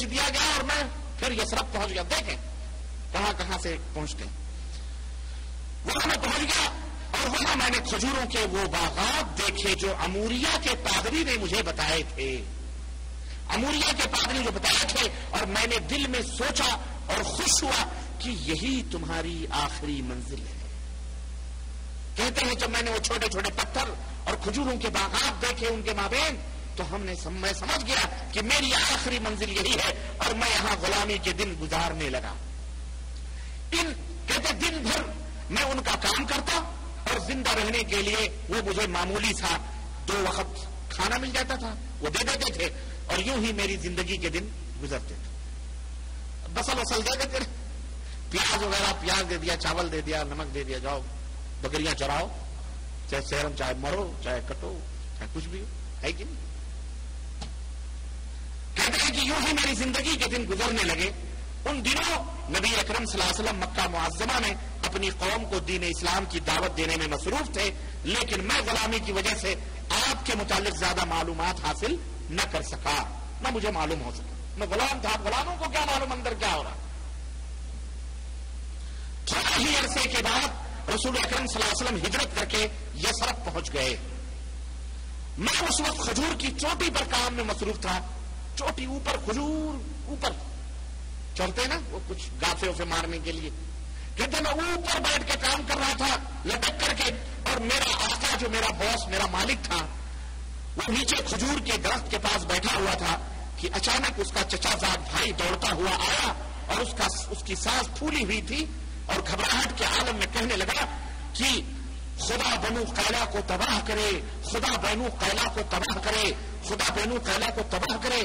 بیچ دیا گیا اور میں پھر یثرب پہنچ گیا. دیکھیں کہاں کہاں سے پہنچتے ہیں. وہاں میں پہنچ گیا اور وہاں میں نے کھجوروں کے وہ باغات دیکھے جو اموریا کے پادری نے مجھے بتائے تھے. اموریا کے پادری جو بتائے تھے, اور میں نے دل میں سوچا اور خوش ہوا کہ یہی تمہاری آخری منزل ہے. کہتے ہیں جب میں نے وہ چھوٹے چھوٹے پتھر اور کھجوروں کے باغات دیکھے ان کے مابین, تو میں سمجھ گیا کہ میری آخری منزل یہی ہے اور میں یہاں غلامی کے دن گزارنے لگا. کہتے دن بھر میں ان کا کام کرتا اور زندہ رہنے کے لیے وہ مجھے معمولی سا 2 وقت کھانا مل جاتا تھا, وہ دے دیتے تھے, اور یوں ہی میری زندگی کے دن گزرتے تھے. بسل وسل دے دیتے, پیاز وغیرہ, پیاز دے دیا, چاول دے دیا, نمک دے دیا, جاؤ بکریاں چراؤ, چاہے سیرم, چاہے مرو, چاہے کٹو, چاہے کچھ بھی ہو, ہے کہ نہیں. کہتے ہیں کہ یوں ہی میری زندگی کے دن گزرنے لگے. ان دنوں نبی اکرم صلی اللہ علیہ وسلم مکہ معظمہ میں اپنی قوم کو دین اسلام کی دعوت دینے میں مصروف تھے, لیکن میں غلامی کی وجہ سے آپ کے متعلق زیادہ معلومات حاصل نہ کر سکا, نہ مجھے معلوم ہو سکا. میں غلام تھا, غلاموں کو کیا معلوم اندر کیا ہو رہا. تھوڑے ہی عرصے کے بعد رسول اکرم صلی اللہ علیہ وسلم ہجرت کر کے یثرب پہنچ گئے. میں اس وقت کھجور کی چوٹی پر کام میں مصروف تھا. چوٹی اوپر, کھجور اوپر چڑھتے نا وہ کچھ گافے وفے مارنے کے لیے, کہتے میں اوپر بیٹھ کے کام کر رہا تھا لٹک کر کے, اور میرا آقا جو میرا باس, میرا مالک تھا, وہ نیچے کھجور کے درخت کے پاس بیٹھا ہوا تھا کہ اچانک اس کا چچا زاد بھائی دوڑتا ہوا آیا اور اس کی سانس پھولی ہوئی تھی اور گھبراہٹ کے عالم میں کہنے لگا کہ خدا بنو قیلا کو تباہ کرے, خدا بنو قیلا کو تباہ کرے, خدا بنو قیلا کو تباہ کرے.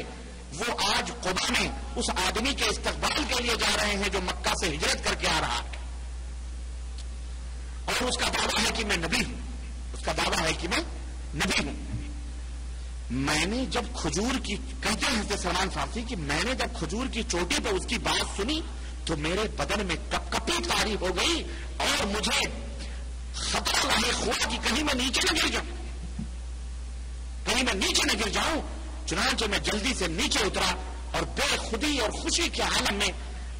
وہ آج قبا میں اس آدمی کے استقبال کے لیے جا رہے ہیں جو مکہ سے ہجرت کر کے آ رہا ہے, اور اس کا دعویٰ ہے کہ میں نبی ہوں. اس کا دعویٰ ہے کہ میں نبی ہوں. میں نے جب کھجور کی, کہتے ہیں حضرت سلمان فارسی کہ میں نے جب کھجور کی چوٹی پہ اس کی بات سنی تو میرے بدن میں کپ کپی طاری ہو گئی اور مجھے خطرہ لاحق ہوا کہ کہیں میں نیچے نہ گر جاؤں, کہیں میں نیچے نہ گر جاؤں. چنانچہ میں جلدی سے نیچے اترا اور بے خودی اور خوشی کے عالم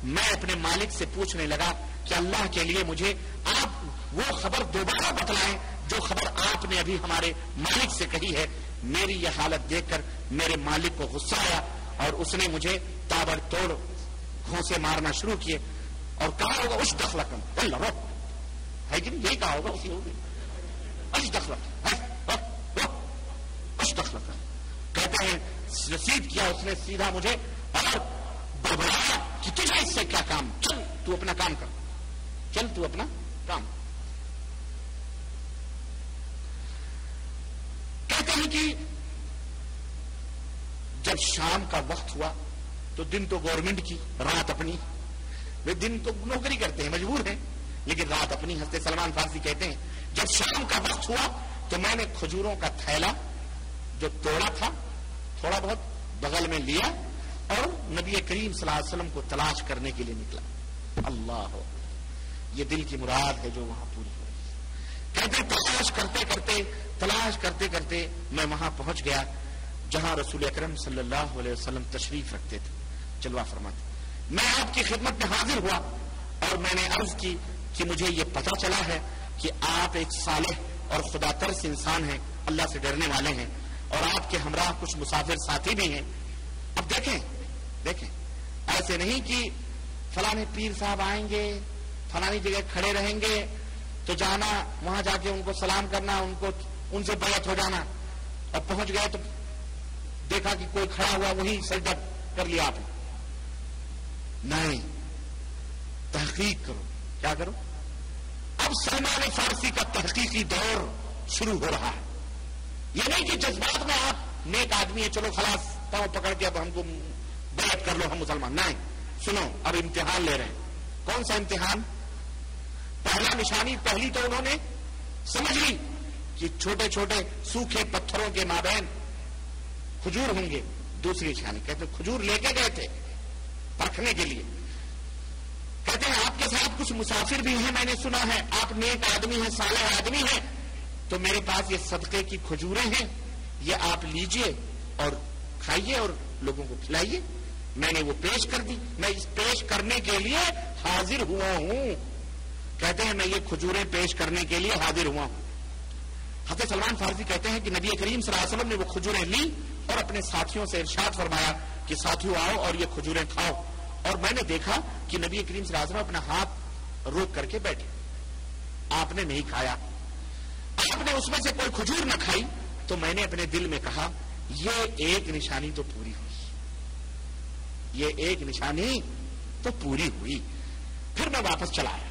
میں اپنے مالک سے پوچھنے لگا کہ اللہ کے لیے مجھے آپ وہ خبر دوبارہ بتلائیں جو خبر آپ نے ابھی ہمارے مالک سے کہی ہے. میری یہ حالت دیکھ کر میرے مالک کو غصہ آیا اور اس نے مجھے تابڑ توڑ گھونسے مارنا شروع کیے اور کہا ہوگا اس دخلکم اللہ رب, ہے کہ نہیں, یہی کہا ہوگا اسی ہوگی, اس دخلکم. کہتے ہیں رسید کیا اس نے سیدھا مجھے اور بڑبڑایا کہ تجھے اس سے کیا کام, چل تو اپنا کام کر, چل تو اپنا کام. کہتے ہیں کہ جب شام کا وقت ہوا تو دن تو گورنمنٹ کی, رات اپنی. وہ دن تو نوکری کرتے ہیں, مجبور ہیں, لیکن رات اپنی. حضرت سلمان فارسی کہتے ہیں جب شام کا وقت ہوا تو میں نے کھجوروں کا تھیلا جو توڑا تھا تھوڑا بہت بغل میں لیا اور نبی کریم صلی اللہ علیہ وسلم کو تلاش کرنے کے لیے نکلا. اللہ, یہ دل کی مراد ہے جو وہاں پوری ہو رہی ہے. کہتے تلاش کرتے کرتے میں وہاں پہنچ گیا جہاں رسول اکرم صلی اللہ علیہ وسلم تشریف رکھتے تھے, جلوہ فرماتے. میں آپ کی خدمت میں حاضر ہوا اور میں نے عرض کی کہ مجھے یہ پتا چلا ہے کہ آپ ایک صالح اور خدا ترس انسان ہیں, اللہ سے ڈرنے والے ہیں, اور آپ کے ہمراہ کچھ مسافر ساتھی بھی ہیں. اب دیکھیں ایسے نہیں کہ فلانے پیر صاحب آئیں گے, فلانی جگہ کھڑے رہیں گے تو جانا وہاں جا کے ان کو سلام کرنا, ان سے بیعت ہو جانا, اور پہنچ گئے تو دیکھا کہ کوئی کھڑا ہوا وہی سجدہ کر لیا آپ نے. نہیں, تحقیق کرو. کیا کرو؟ اب سلمان فارسی کا تحقیقی دور شروع ہو رہا ہے. یہ نہیں کہ جذبات میں آپ نیک آدمی ہیں, چلو خلاص پاؤں پکڑ کے اب ہم کو بیعت کر لو, ہم مسلمان. نہیں, سنو, اب امتحان لے رہے ہیں. کون سا امتحان؟ پہلا نشانی, پہلی تو انہوں نے سمجھ لی کہ چھوٹے چھوٹے سوکھے پتھروں کے مابین کھجور ہوں گے. دوسری نشانی کہتے کھجور لے کے گئے تھے پرکھنے کے لیے. کہتے ہیں آپ کے ساتھ کچھ مسافر بھی ہیں, میں نے سنا ہے آپ نیک آدمی ہیں, صالح آدمی ہیں, تو میرے پاس یہ صدقے کی کھجوریں ہیں, یہ آپ لیجئے اور کھائیے اور لوگوں کو کھلائیے. میں نے وہ پیش کر دی، میں اس پیش کرنے کے لیے حاضر ہوا ہوں. کہتے ہیں میں یہ کھجوریں پیش کرنے کے لیے حاضر ہوا ہوں. حضرت سلمان فارسی کہتے ہیں کہ نبی کریم صلی اللہ علیہ وسلم نے وہ کھجوریں لی اور اپنے ساتھیوں سے ارشاد فرمایا کہ ساتھیوں آؤ اور یہ کھجوریں کھاؤ. اور میں نے دیکھا کہ نبی کریم صلی اللہ علیہ وسلم اپنا ہاتھ روک کر کے بیٹھے. آپ نے نہیں کھایا. آپ نے اس میں سے کوئی کھجور نہ کھائی تو میں نے اپنے دل میں کہا یہ ایک نشانی تو پوری ہوئی، یہ ایک نشانی تو پوری ہوئی. پھر میں واپس چلا آیا.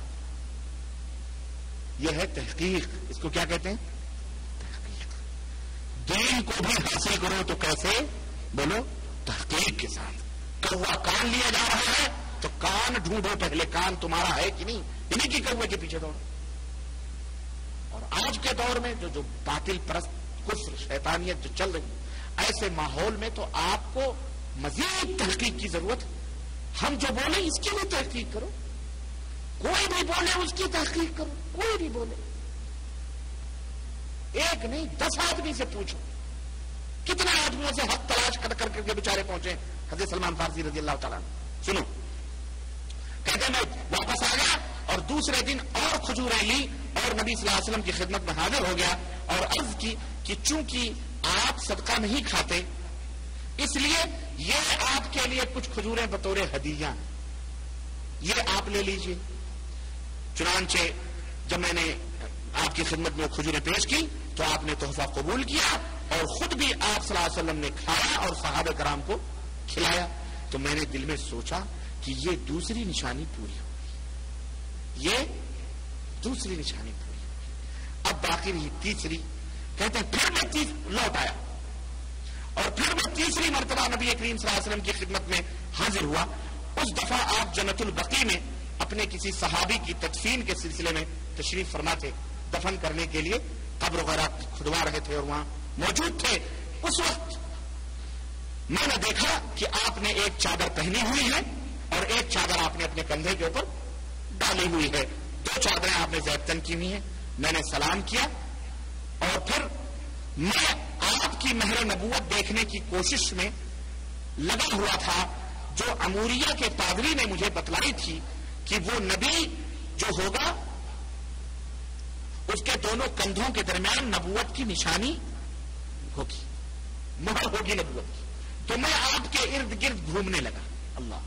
یہ ہے تحقیق. اس کو کیا کہتے ہیں؟ تحقیق. دین کو بھی حاصل کرو تو کیسے؟ بولو تحقیق کے ساتھ. کوا کان لیا جا رہا ہے تو کان ڈھونڈو پہلے، کان تمہارا ہے کہ نہیں، انہیں کی کوے کے پیچھے دوڑو. اور آج کے دور میں جو باطل پرست کفر شیطانیت جو چل رہی ہے، ایسے ماحول میں تو آپ کو مزید تحقیق کی ضرورت ہے. ہم جو بولیں اس کی بھی تحقیق کرو. کوئی بھی بولے اس کی تحقیق کرو. کوئی بھی بولے، ایک نہیں 10 آدمی سے پوچھو. کتنے آدمیوں سے حق تلاش کر کر کے بیچارے پہنچے. حضرت سلمان فارسی رضی اللہ تعالیٰ سنو، کہتے میں واپس آ گیا اور دوسرے دن اور کھجوریں لی اور نبی صلی اللہ علیہ وسلم کی خدمت میں حاضر ہو گیا اور عرض کی کہ چونکہ آپ صدقہ نہیں کھاتے اس لیے یہ آپ کے لیے کچھ کھجوریں بطور ہدیہ، یہ آپ لے لیجئے. چنانچہ جب میں نے آپ کی خدمت میں کھجوریں پیش کی تو آپ نے تحفہ قبول کیا اور خود بھی آپ صلی اللہ علیہ وسلم نے کھایا اور صحابہ کرام کو کھلایا. تو میں نے دل میں سوچا کہ یہ دوسری نشانی پوری ہوئی، یہ دوسری نشانی پوری ہوئی. اب باقی رہی تیسری. کہتے ہیں پھر میں لوٹ آیا اور پھر میں تیسری مرتبہ نبی کریم صلی اللہ علیہ وسلم کی خدمت میں حاضر ہوا. اس دفعہ آپ جنت البقیع میں اپنے کسی صحابی کی تدفین کے سلسلے میں تشریف فرما تھے. دفن کرنے کے لیے قبر وغیرہ کھدوا رہے تھے اور وہاں موجود تھے. اس وقت میں نے دیکھا کہ آپ نے ایک چادر پہنی ہوئی ہے اور ایک چادر آپ نے اپنے کندھے کے اوپر ڈالی ہوئی ہے. 2 چادریں آپ نے زیبتن کی ہوئی ہیں. میں نے سلام کیا اور پھر میں آپ کی مہر نبوت دیکھنے کی کوشش میں لگا ہوا تھا جو اموریہ کے پادری نے مجھے بتلائی تھی کہ وہ نبی جو ہوگا اس کے دونوں کندھوں کے درمیان نبوت کی نشانی ہوگی، مہر ہوگی نبوت کی. تو میں آپ کے ارد گرد گھومنے لگا. اللہ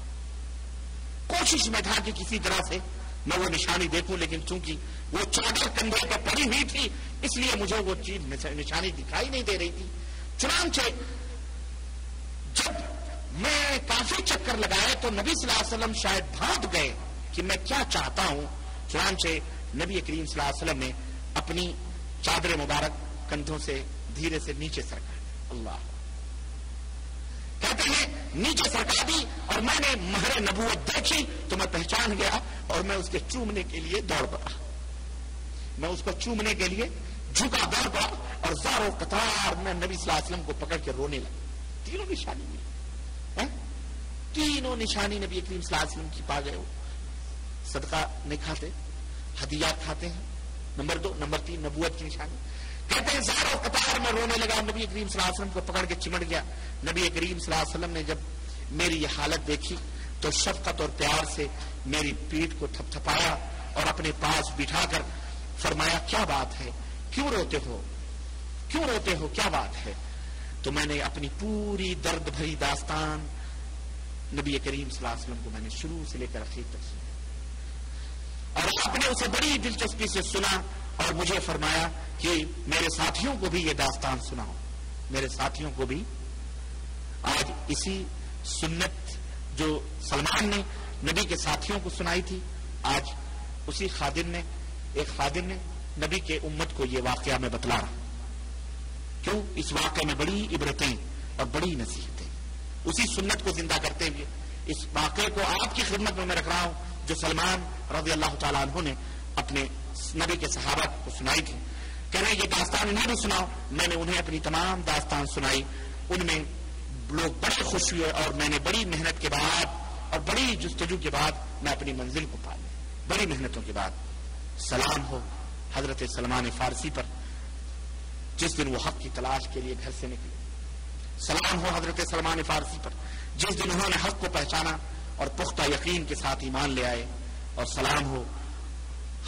کوشش میں تھا کہ کسی طرح سے میں وہ نشانی دیکھوں، لیکن چونکہ وہ چادر کندھے پہ پڑی ہوئی تھی اس لیے مجھے وہ چیز نشانی دکھائی نہیں دے رہی تھی. چنانچہ جب میں کافی چکر لگائے تو نبی صلی اللہ علیہ وسلم شاید بھاگ گئے کہ میں کیا چاہتا ہوں. چنانچہ نبی کریم صلی اللہ علیہ وسلم نے اپنی چادر مبارک کندھوں سے دھیرے سے نیچے سرکا. اللہ کہتے ہیں نیچے سرکا دی اور میں نے مہر نبوت دیکھی تو میں پہچان گیا اور میں اس کے چومنے کے لیے دوڑ پڑا. میں اس کو چومنے کے لیے جھکا دوڑ پڑا اور زاروں قطار میں نبی صلی اللہ علیہ وسلم کو پکڑ کے رونے لگا. تینوں نشانی میں تینوں نشانی نبی کریم صلی اللہ علیہ وسلم کی پا گئے. ہو صدقہ نہیں کھاتے، ہدیات کھاتے ہیں. نمبر 2. نمبر 3 نبوت کی نشانی. کہتے ہیں زاروں قطار میں رونے لگا. نبی کریم صلی اللہ علیہ وسلم کو پکڑ کے چمٹ گیا. نبی کریم صلی اللہ علیہ وسلم نے جب میری یہ حالت دیکھی تو شفقت اور پیار سے میری پیٹھ کو تھپ تھپایا اور اپنے پاس بٹھا کر فرمایا کیا بات ہے، کیوں روتے ہو، کیوں روتے ہو، کیا بات ہے. تو میں نے اپنی پوری درد بھری داستان نبی کریم صلی اللہ علیہ وسلم کو میں نے شروع سے لے کر آخر تک سنا اور آپ نے اسے بڑی دلچسپی سے سنا اور مجھے فرمایا کہ میرے ساتھیوں کو بھی یہ داستان سناؤ. میرے ساتھیوں کو بھی آج اسی سنت جو سلمان نے نبی کے ساتھیوں کو سنائی تھی، آج اسی ایک خادم نے نبی کے امت کو یہ واقعہ میں بتلا رہا. کیوں؟ اس واقعے میں بڑی عبرتیں اور بڑی نصیحتیں. اسی سنت کو زندہ کرتے ہوئے اس واقعے کو آپ کی خدمت میں رکھ رہا ہوں جو سلمان رضی اللہ تعالیٰ عنہ نے اپنے نبی کے صحابہ کو سنائی تھی. کہہ رہے یہ داستان انہیں بھی سناؤ. میں نے انہیں اپنی تمام داستان سنائی. ان میں لوگ بڑے خوش ہوئے اور میں نے بڑی محنت کے بعد اور بڑی جستجو کے بعد میں اپنی منزل کو پا لیا. بڑی محنتوں کے بعد. سلام ہو حضرت سلمان فارسی پر جس دن وہ حق کی تلاش کے لیے گھر سے نکلے. سلام ہو حضرت سلمان فارسی پر جس دن انہوں نے حق کو پہچانا اور پختہ یقین کے ساتھ ایمان لے آئے، اور سلام ہو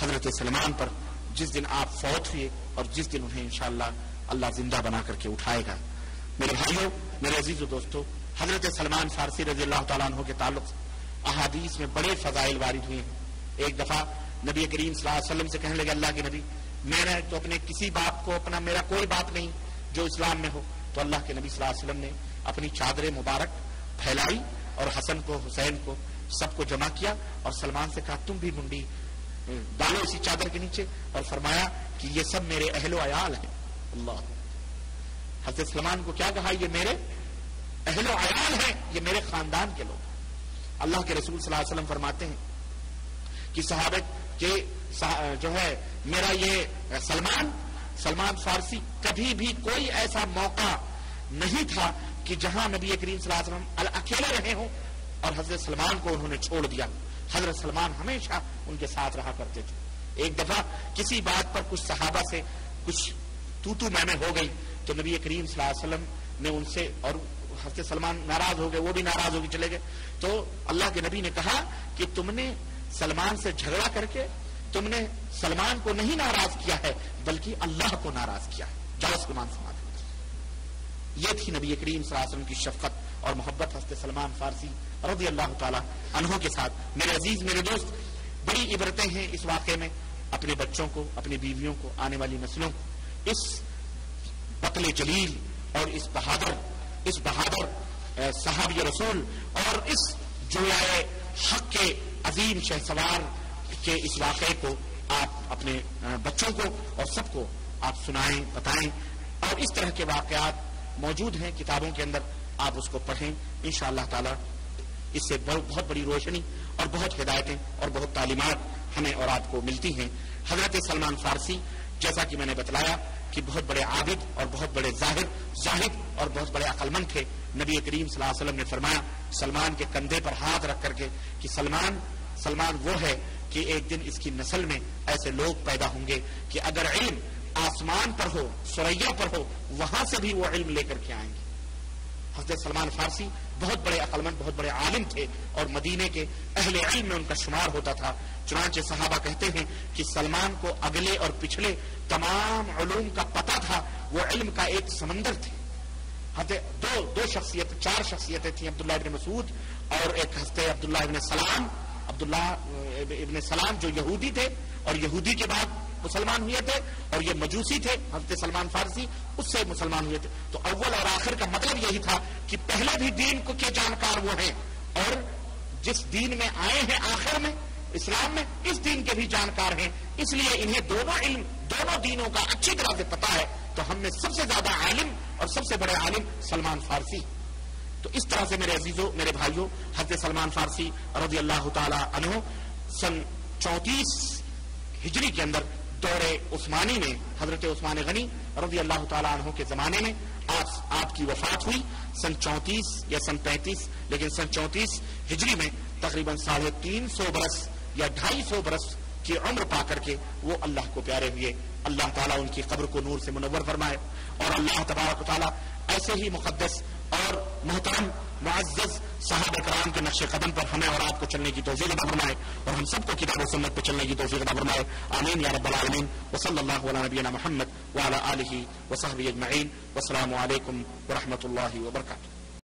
حضرت سلمان پر جس دن آپ فوت ہوئے اور جس دن انہیں انشاءاللہ اللہ زندہ بنا کر کے اٹھائے گا۔ میرے بھائیوں، میرے عزیز و دوستو، حضرت سلمان فارسی رضی اللہ تعالیٰ عنہ کے تعلق سے احادیث میں بڑے فضائل وارد ہوئے ہیں۔ ایک دفعہ نبی کریم صلی اللہ علیہ وسلم سے کہنے لگے اللہ کے نبی، میرا تو اپنے کسی باپ کو اپنا میرا کوئی باپ نہیں جو اسلام میں ہو۔ تو اللہ کے نبی صلی اللہ علیہ وسلم نے اپنی چادر مبارک پھیلائی اور حسن کو حسین کو سب کو جمع کیا اور سلمان سے کہا تم بھی منڈی ڈالو اسی چادر کے نیچے، اور فرمایا کہ یہ سب میرے اہل و عیال ہیں۔ اللہ، حضرت سلمان کو کیا کہا؟ یہ میرے اہل و عیال ہیں، یہ میرے خاندان کے لوگ۔ اللہ کے رسول صلی اللہ علیہ وسلم فرماتے ہیں کہ صحابہ کے جو ہے میرا یہ سلمان فارسی کبھی بھی کوئی ایسا موقع نہیں تھا کہ جہاں نبی کریم صلی اللہ علیہ وسلم اکیلے رہے ہوں اور حضرت سلمان کو انہوں نے چھوڑ دیا۔ حضرت سلمان ہمیشہ ان کے ساتھ رہا کرتے تھے۔ ایک دفعہ کسی بات پر کچھ صحابہ سے کچھ تو میں ہو گئی تو نبی کریم صلی اللہ علیہ وسلم نے ان سے، اور حضرت سلمان ناراض ہو گئے، وہ بھی ناراض ہو کے چلے گئے۔ تو اللہ کے نبی نے کہا کہ تم نے سلمان سے جھگڑا کر کے تم نے سلمان کو نہیں ناراض کیا ہے بلکہ اللہ کو ناراض کیا ہے، جاؤ سلمان سے معافی۔ یہ تھی نبی کریم صلی اللہ علیہ وسلم کی شفقت اور محبت حضرت سلمان فارسی رضی اللہ تعالی عنہ کے ساتھ۔ میرے عزیز، میرے دوست، بڑی عبرتیں ہیں اس واقعے میں، اپنے بچوں کو، اپنی بیویوں کو، آنے والی نسلوں کو اس بطل جلیل اور اس بہادر صحابی رسول اور اس جویائے حق کے عظیم شہسوار کے اس واقعے کو آپ اپنے بچوں کو اور سب کو آپ سنائیں، بتائیں، اور اس طرح کے واقعات موجود ہیں کتابوں کے اندر، آپ اس کو پڑھیں۔ انشاءاللہ تعالی اس سے بہت بڑی روشنی اور بہت ہدایتیں اور بہت تعلیمات ہمیں اور آپ کو ملتی ہیں۔ حضرت سلمان فارسی جیسا کہ میں نے بتلایا کہ بہت بڑے عابد اور بہت بڑے زاہد اور بہت بڑے عقل مند تھے۔ نبی کریم صلی اللہ علیہ وسلم نے فرمایا سلمان کے کندھے پر ہاتھ رکھ کر کے کہ سلمان وہ ہے کہ ایک دن اس کی نسل میں ایسے لوگ پیدا ہوں گے کہ اگر علم آسمان پر ہو، ثریا پر ہو، وہاں سے بھی وہ علم لے کر کے آئیں گے۔ حضرت سلمان فارسی بہت بڑے عقلمند، بہت بڑے عالم تھے اور مدینے کے اہل علم میں ان کا شمار ہوتا تھا۔ چنانچہ صحابہ کہتے ہیں کہ سلمان کو اگلے اور پچھلے تمام علوم کا پتہ تھا، وہ علم کا ایک سمندر تھے۔ چار شخصیتیں تھیں، عبداللہ ابن مسعود اور ایک ہستے عبداللہ ابن سلام جو یہودی تھے اور یہودی کے بعد مسلمان ہوئے تھے، اور یہ مجوسی تھے حضرت سلمان فارسی، اس سے مسلمان ہوئے تھے۔ تو اول اور آخر کا مطلب یہی تھا کہ پہلے بھی دین کو کے جانکار وہ ہیں اور جس دین میں آئے ہیں آخر میں اسلام میں، اس دین کے بھی جانکار ہیں، اس لیے انہیں دونوں دینوں کا اچھی طرح سے پتا ہے۔ تو ہم میں سب سے زیادہ عالم اور سب سے بڑے عالم سلمان فارسی۔ تو اس طرح سے میرے عزیزوں، میرے بھائیوں، حضرت سلمان فارسی رضی اللہ تعالی عنہ سن 34 ہجری کے اندر دور عثمانی میں حضرت عثمان غنی رضی اللہ تعالی عنہ کے زمانے میں آپ کی وفات ہوئی سن 34 یا سن 35، لیکن سن 34 ہجری میں تقریباً 350 برس یا 250 برس کی عمر پا کر کے وہ اللہ کو پیارے ہوئے۔ اللہ تعالیٰ ان کی قبر کو نور سے منور فرمائے، اور اللہ تبارک و تعالیٰ ایسے ہی مقدس اور محترم معزز صحابہ کرام کے نقش قدم پر ہمیں اور آپ کو چلنے کی توفیق عطا فرمائے، اور ہم سب کو کتاب و سنت پہ چلنے کی توفیق عطا فرمائے۔ آمین یا رب العالمین۔ وصلی اللہ علی نبینا محمد وعلی آلہ وصحبہ اجمعین۔ والسلام علیکم ورحمۃ اللہ وبرکاتہ۔